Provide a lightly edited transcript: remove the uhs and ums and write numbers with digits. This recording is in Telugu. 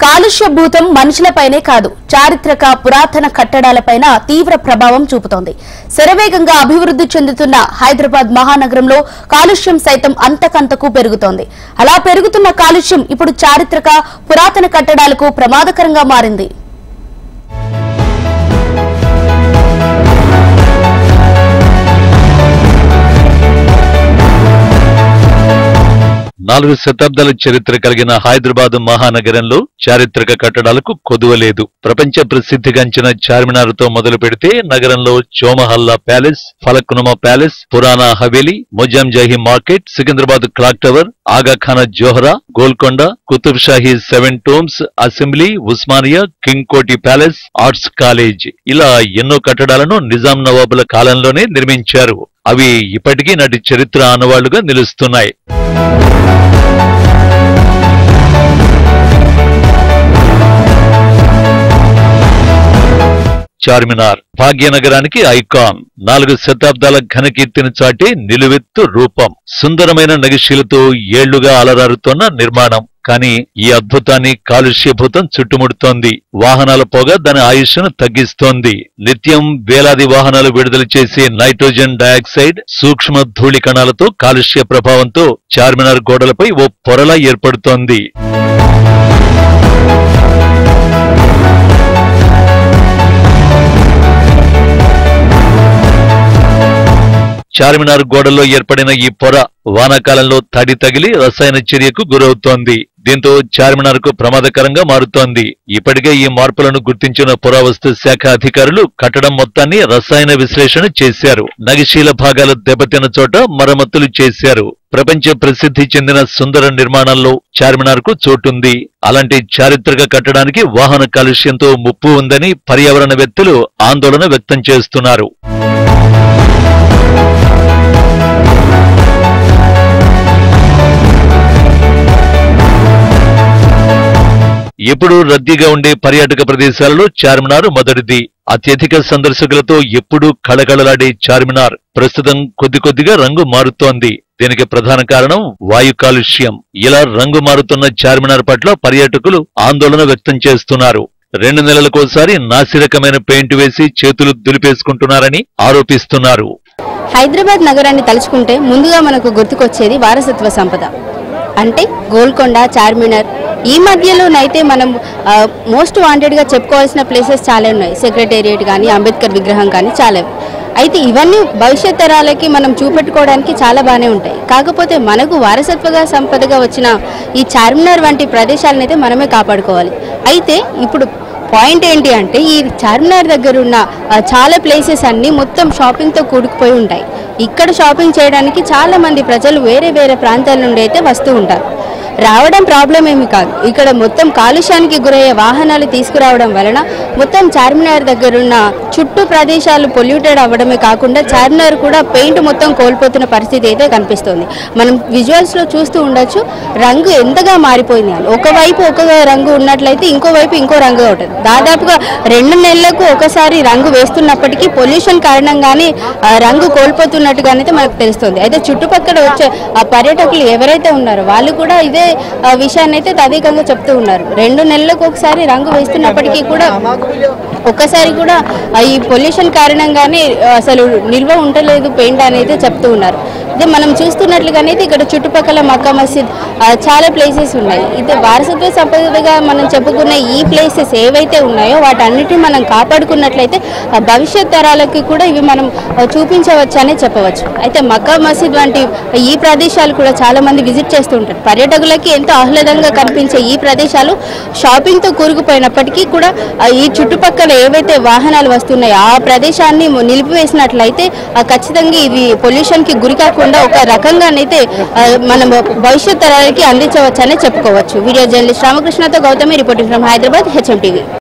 కాలుష్య భూతం మనుషులపైనే కాదు చారిత్రక పురాతన కట్టడాలపైన తీవ్ర ప్రభావం చూపుతోంది. శరవేగంగా అభివృద్ధి చెందుతున్న హైదరాబాద్ మహానగరంలో కాలుష్యం సైతం అంతకంతకు పెరుగుతోంది. అలా పెరుగుతున్న కాలుష్యం ఇప్పుడు చారిత్రక పురాతన కట్టడాలకు ప్రమాదకరంగా మారింది. నాలుగు శతాబ్దాల చరిత్ర కలిగిన హైదరాబాద్ మహానగరంలో చారిత్రక కట్టడాలకు కొదువలేదు. ప్రపంచ ప్రసిద్ధిగాంచిన చార్మినార్తో మొదలు పెడితే నగరంలో Chowmahalla palace, Falaknuma palace, Purana Haveli, Mozamjahi market, Secunderabad clock tower, Azakhana Zehra, Golconda, Qutub Shahi 7 tombs, assembly, Osmania, King Koti palace, arts college ఇలా ఎన్నో కట్టడాలను నిజాం నవాబుల కాలంలోనే నిర్మించారు. అవి ఇప్పటికీ నాటి చరిత్ర ఆనవాళ్లుగా నిలుస్తున్నాయి. చార్మినార్ భాగ్యనగరానికి ఐకాన్. 4 శతాబ్దాల ఘనకీర్తిని చాటే నిలువెత్తు రూపం. సుందరమైన నగిశీలతో ఏళ్లుగా అలరారుతోన్న నిర్మాణం. కానీ ఈ అద్భుతాన్ని కాలుష్యభూతం చుట్టుముడుతోంది. వాహనాల పొగ దాని ఆయుష్ను తగ్గిస్తోంది. నిత్యం వేలాది వాహనాలు విడుదల చేసే నైట్రోజన్ డయాక్సైడ్, సూక్ష్మ ధూళి కణాలతో కాలుష్య ప్రభావంతో చార్మినార్ గోడలపై ఓ పొరలా ఏర్పడుతోంది. చార్మినార్ గోడల్లో ఏర్పడిన ఈ పొర వానాకాలంలో తడి తగిలి రసాయన చర్యకు గురవుతోంది. దీంతో చార్మినార్ కు ప్రమాదకరంగా మారుతోంది. ఇప్పటికే ఈ మార్పులను గుర్తించిన పురావస్తు శాఖ అధికారులు కట్టడం మొత్తాన్ని రసాయన విశ్లేషణ చేశారు. నగిశీల భాగాలు దెబ్బతిన్న చోట మరమ్మతులు చేశారు. ప్రపంచ ప్రసిద్ధి చెందిన సుందర నిర్మాణాల్లో చార్మినార్ కు చోటుంది. అలాంటి చారిత్రక కట్టడానికి వాహన కాలుష్యంతో ముప్పు ఉందని పర్యావరణవేత్తలు ఆందోళన వ్యక్తం చేస్తున్నారు. ఎప్పుడూ రద్దీగా ఉండే పర్యాటక ప్రదేశాలలో చార్మినార్ మొదటిది. అత్యధిక సందర్శకులతో ఎప్పుడూ కళకళలాడే చార్మినార్ ప్రస్తుతం కొద్దిగా రంగు మారుతోంది. దీనికి ప్రధాన కారణం వాయు కాలుష్యం. ఇలా రంగు మారుతున్న చార్మినార్ పట్ల పర్యాటకులు ఆందోళన వ్యక్తం చేస్తున్నారు. 2 నెలలకోసారి నాసిరకమైన పెయింట్ వేసి చేతులు దులిపేసుకుంటున్నారని ఆరోపిస్తున్నారు. హైదరాబాద్ నగరాన్ని తలుచుకుంటే ముందుగా మనకు గుర్తుకొచ్చేది వారసత్వ సంపద. అంటే గోల్కొండ, చార్మినార్. ఈ మధ్యలోనైతే మనం మోస్ట్ వాంటెడ్గా చెప్పుకోవాల్సిన ప్లేసెస్ చాలా ఉన్నాయి. సెక్రటేరియట్ కానీ, అంబేద్కర్ విగ్రహం కానీ చాలా. అయితే ఇవన్నీ భవిష్యత్ తరాలకి మనం చూపెట్టుకోవడానికి చాలా బాగానే ఉంటాయి. కాకపోతే మనకు వారసత్వగా సంపదగా వచ్చిన ఈ చార్మినార్ వంటి ప్రదేశాలనైతే మనమే కాపాడుకోవాలి. అయితే ఇప్పుడు పాయింట్ ఏంటి అంటే ఈ చార్మినార్ దగ్గర ఉన్న చాలా ప్లేసెస్ అన్నీ మొత్తం షాపింగ్తో కూడుకుపోయి ఉంటాయి. ఇక్కడ షాపింగ్ చేయడానికి చాలా మంది ప్రజలు వేరే ప్రాంతాల నుండి అయితే వస్తూ ఉంటారు. రావడం ప్రాబ్లం ఏమి కాదు. ఇక్కడ మొత్తం కాలుష్యానికి గురయ్యే వాహనాలు తీసుకురావడం వలన మొత్తం చార్మినార్ దగ్గరున్న చుట్టూ ప్రదేశాలు పొల్యూటెడ్ అవ్వడమే కాకుండా చార్మినార్ కూడా పెయింట్ మొత్తం కోల్పోతున్న పరిస్థితి అయితే కనిపిస్తుంది. మనం విజువల్స్లో చూస్తూ ఉండొచ్చు రంగు ఎంతగా మారిపోయింది. ఒకవైపు ఒక రంగు ఉన్నట్లయితే ఇంకోవైపు ఇంకో రంగు ఉంటుంది. దాదాపుగా 2 నెలలకు ఒకసారి రంగు వేస్తున్నప్పటికీ పొల్యూషన్ కారణంగానే రంగు కోల్పోతున్నట్టుగానైతే మనకు తెలుస్తుంది. అయితే చుట్టుపక్కల వచ్చే పర్యాటకులు ఎవరైతే ఉన్నారో వాళ్ళు కూడా ఇదే విషయాన్ని అయితే తదేకంగా చెప్తూ ఉన్నారు. 2 నెలలకు ఒకసారి రంగు వేస్తున్నప్పటికీ కూడా ఒక్కసారి కూడా ఈ పొల్యూషన్ కారణంగానే అసలు నిల్వ ఉండలేదు పెయింట్ అనేది చెప్తూ ఉన్నారు. ఇదే మనం చూస్తున్నట్లుగానైతే ఇక్కడ చుట్టుపక్కల మక్కా మసీద్ చాలా ప్లేసెస్ ఉన్నాయి. ఇది వారసత్వ సంపదగా మనం చెప్పుకున్న ఈ ప్లేసెస్ ఏవైతే ఉన్నాయో వాటన్నిటిని మనం కాపాడుకున్నట్లయితే భవిష్యత్ తరాలకి కూడా ఇవి మనం చూపించవచ్చు అనే చెప్పవచ్చు. అయితే మక్కా మసీద్ వంటి ఈ ప్రదేశాలు కూడా చాలా మంది విజిట్ చేస్తూ ఉంటారు. పర్యాటకులకి ఎంతో ఆహ్లాదంగా కనిపించే ఈ ప్రదేశాలు షాపింగ్తో కూరుకుపోయినప్పటికీ కూడా ఈ చుట్టుపక్కల ఏవైతే వాహనాలు వస్తున్నాయో ఆ ప్రదేశాన్ని నిలిపివేసినట్లయితే ఖచ్చితంగా ఇవి పొల్యూషన్కి గురి కాకుండా ఒక రకంగానైతే మనం భవిష్యత్ తరాలకి అందించవచ్చనే చెప్పుకోవచ్చు. వీడియో జర్నలిస్ట్ రామకృష్ణతో Gautami, reporting from Hyderabad, HM TV.